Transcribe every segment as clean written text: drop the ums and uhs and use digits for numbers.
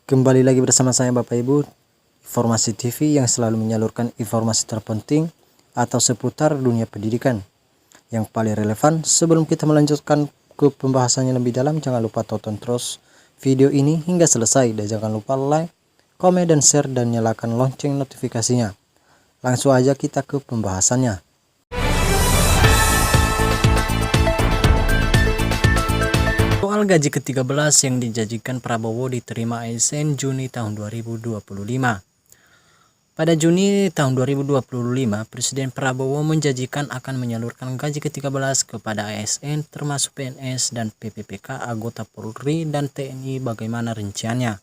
Kembali lagi bersama saya Bapak Ibu, Informasi TV yang selalu menyalurkan informasi terpenting atau seputar dunia pendidikan yang paling relevan. Sebelum kita melanjutkan ke pembahasannya lebih dalam, jangan lupa tonton terus video ini hingga selesai dan jangan lupa like, komen dan share dan nyalakan lonceng notifikasinya. Langsung aja kita ke pembahasannya. Soal gaji ke-13 yang dijanjikan Prabowo diterima ASN Juni tahun 2025. Pada Juni tahun 2025, Presiden Prabowo menjanjikan akan menyalurkan gaji ke-13 kepada ASN termasuk PNS dan PPPK, anggota Polri dan TNI. Bagaimana rinciannya?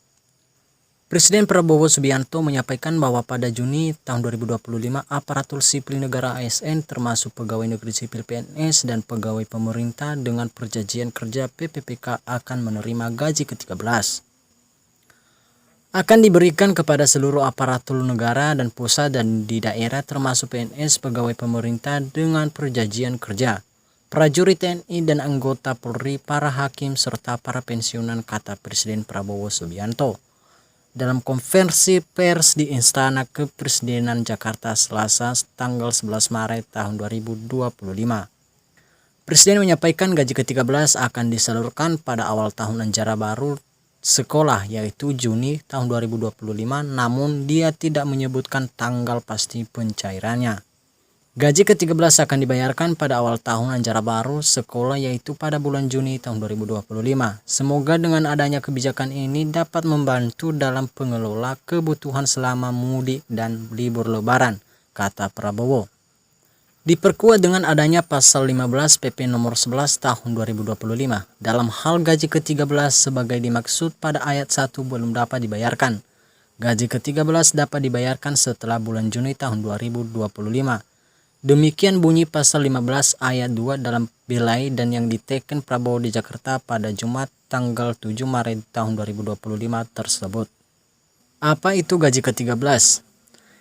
Presiden Prabowo Subianto menyampaikan bahwa pada Juni tahun 2025, aparatur sipil negara ASN termasuk pegawai negeri sipil PNS dan pegawai pemerintah dengan perjanjian kerja PPPK akan menerima gaji ke-13. Akan diberikan kepada seluruh aparatur negara dan pusat dan di daerah termasuk PNS, pegawai pemerintah dengan perjanjian kerja, prajurit TNI dan anggota Polri, para hakim serta para pensiunan, kata Presiden Prabowo Subianto dalam konferensi pers di Istana Kepresidenan Jakarta Selasa tanggal 11 Maret tahun 2025. Presiden menyampaikan gaji ke-13 akan disalurkan pada awal tahun ajaran baru sekolah yaitu Juni tahun 2025, namun dia tidak menyebutkan tanggal pasti pencairannya. Gaji ke-13 akan dibayarkan pada awal tahun ajaran baru sekolah yaitu pada bulan Juni tahun 2025. Semoga dengan adanya kebijakan ini dapat membantu dalam pengelola kebutuhan selama mudik dan libur lebaran, kata Prabowo. Diperkuat dengan adanya pasal 15 PP nomor 11 tahun 2025 dalam hal gaji ke-13 sebagai dimaksud pada ayat 1 belum dapat dibayarkan. Gaji ke-13 dapat dibayarkan setelah bulan Juni tahun 2025. Demikian bunyi pasal 15 ayat 2 dalam belai dan yang diteken Prabowo di Jakarta pada Jumat tanggal 7 Maret tahun 2025 tersebut. Apa itu gaji ke-13?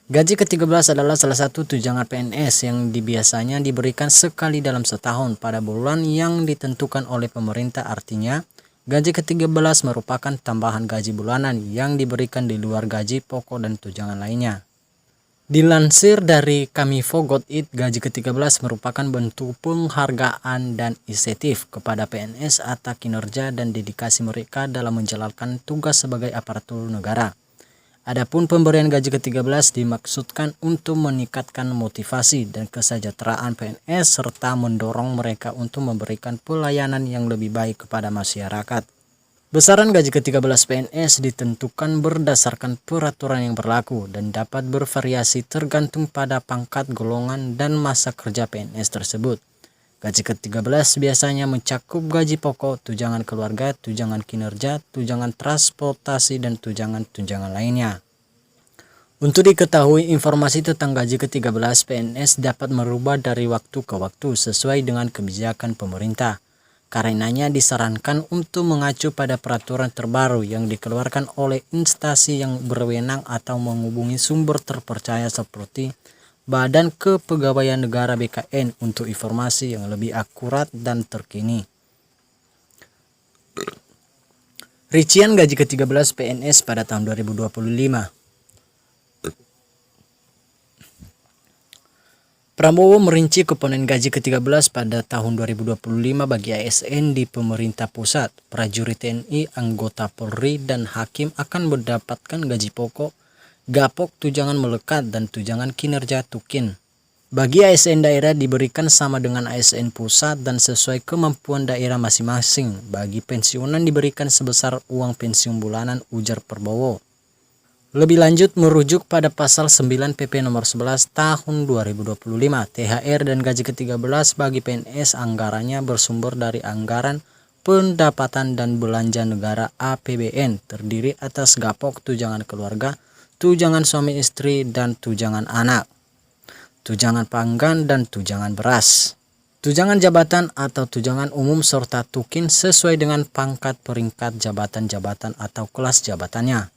Gaji ke-13 adalah salah satu tunjangan PNS yang biasanya diberikan sekali dalam setahun pada bulan yang ditentukan oleh pemerintah. Artinya, gaji ke-13 merupakan tambahan gaji bulanan yang diberikan di luar gaji pokok dan tunjangan lainnya. Dilansir dari Kamivo.id, gaji ke-13 merupakan bentuk penghargaan dan insentif kepada PNS atas kinerja dan dedikasi mereka dalam menjalankan tugas sebagai aparatur negara. Adapun pemberian gaji ke-13 dimaksudkan untuk meningkatkan motivasi dan kesejahteraan PNS serta mendorong mereka untuk memberikan pelayanan yang lebih baik kepada masyarakat. Besaran gaji ke-13 PNS ditentukan berdasarkan peraturan yang berlaku dan dapat bervariasi tergantung pada pangkat, golongan, dan masa kerja PNS tersebut. Gaji ke-13 biasanya mencakup gaji pokok, tunjangan keluarga, tunjangan kinerja, tunjangan transportasi, dan tunjangan-tunjangan lainnya. Untuk diketahui, informasi tentang gaji ke-13 PNS dapat merubah dari waktu ke waktu sesuai dengan kebijakan pemerintah. Karenanya disarankan untuk mengacu pada peraturan terbaru yang dikeluarkan oleh instansi yang berwenang atau menghubungi sumber terpercaya seperti Badan Kepegawaian Negara BKN untuk informasi yang lebih akurat dan terkini. Rincian gaji ke-13 PNS pada tahun 2025. Prabowo merinci komponen gaji ke-13 pada tahun 2025 bagi ASN di pemerintah pusat. Prajurit TNI, anggota Polri, dan hakim akan mendapatkan gaji pokok, gapok, tunjangan melekat, dan tunjangan kinerja tukin. Bagi ASN daerah diberikan sama dengan ASN pusat dan sesuai kemampuan daerah masing-masing. Bagi pensiunan diberikan sebesar uang pensiun bulanan, ujar Prabowo. Lebih lanjut merujuk pada pasal 9 PP nomor 11 tahun 2025, THR dan gaji ke-13 bagi PNS anggarannya bersumber dari anggaran pendapatan dan belanja negara APBN, terdiri atas gapok, tunjangan keluarga, tunjangan suami istri dan tunjangan anak, tunjangan pangan dan tunjangan beras, tunjangan jabatan atau tunjangan umum serta tukin sesuai dengan pangkat, peringkat, jabatan-jabatan atau kelas jabatannya.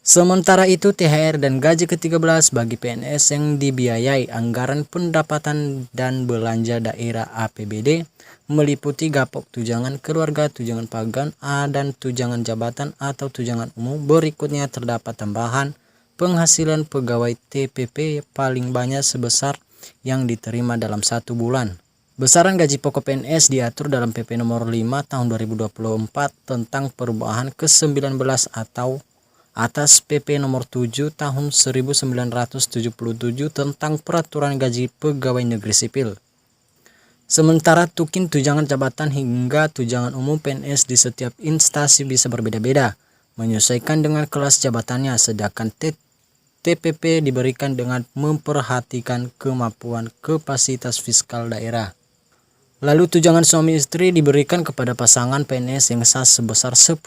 Sementara itu, THR dan gaji ke-13 bagi PNS yang dibiayai anggaran pendapatan dan belanja daerah APBD meliputi gapok tunjangan keluarga, tunjangan pagan, dan tunjangan jabatan atau tunjangan umum. Berikutnya terdapat tambahan penghasilan pegawai TPP paling banyak sebesar yang diterima dalam 1 bulan. Besaran gaji pokok PNS diatur dalam PP nomor 5 tahun 2024 tentang perubahan ke-19 atau atas PP nomor 7 tahun 1977 tentang peraturan gaji pegawai negeri sipil. Sementara tukin tunjangan jabatan hingga tunjangan umum PNS di setiap instansi bisa berbeda-beda, menyesuaikan dengan kelas jabatannya, sedangkan TPP diberikan dengan memperhatikan kemampuan kapasitas fiskal daerah. Lalu tunjangan suami istri diberikan kepada pasangan PNS yang sah sebesar 10%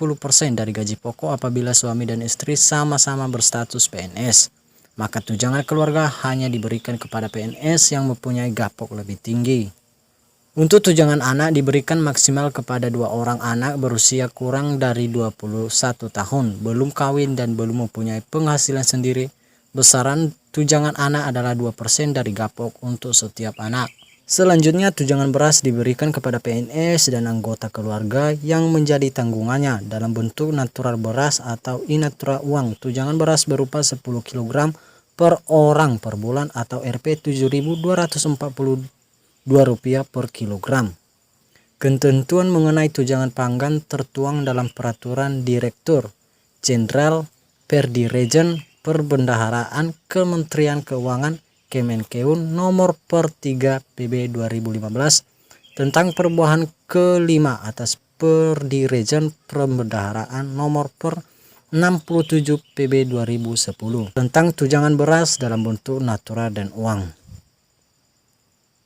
dari gaji pokok apabila suami dan istri sama-sama berstatus PNS. Maka tunjangan keluarga hanya diberikan kepada PNS yang mempunyai gapok lebih tinggi. Untuk tunjangan anak diberikan maksimal kepada 2 orang anak berusia kurang dari 21 tahun, belum kawin dan belum mempunyai penghasilan sendiri. Besaran tunjangan anak adalah 2% dari gapok untuk setiap anak. Selanjutnya, tunjangan beras diberikan kepada PNS dan anggota keluarga yang menjadi tanggungannya dalam bentuk natural beras atau in-natura uang. Tunjangan beras berupa 10 kg per orang per bulan atau Rp 7.242 per kilogram. Ketentuan mengenai tunjangan pangan tertuang dalam Peraturan Direktur Jenderal Perdirejen Perbendaharaan Kementerian Keuangan Kemenkeun nomor per 3 PB 2015 tentang perubahan ke-5 atas Perdirejen Perbendaharaan nomor per 67 PB 2010 tentang tunjangan beras dalam bentuk natural dan uang.